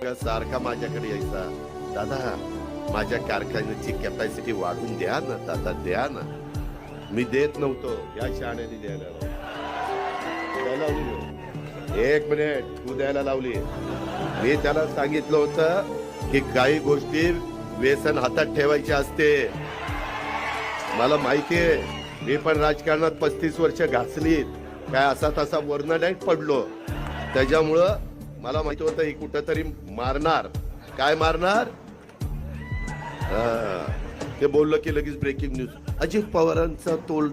सारखा माझ्याकडे यायचा, दादा माझ्या कारखान्याची कॅपॅसिटी वाढवून द्या ना दादा, द्या ना. मी देत नव्हतो, या शहाण्याने द्यायला लावली. एक मिनिट, तू द्यायला लावली. मी त्याला सांगितलं होतं की काही गोष्टी व्यसन हातात ठेवायचे असते. मला माहितीये, मी पण राजकारणात 35 वर्ष घासलीत, काय असा तसा वर्ण नाही पडलो. त्याच्यामुळं मला माहिती होतं ही कुठंतरी मारणार. काय मारणार? ते बोललं की लगेच ब्रेकिंग न्यूज, अजित पवारांचा तोल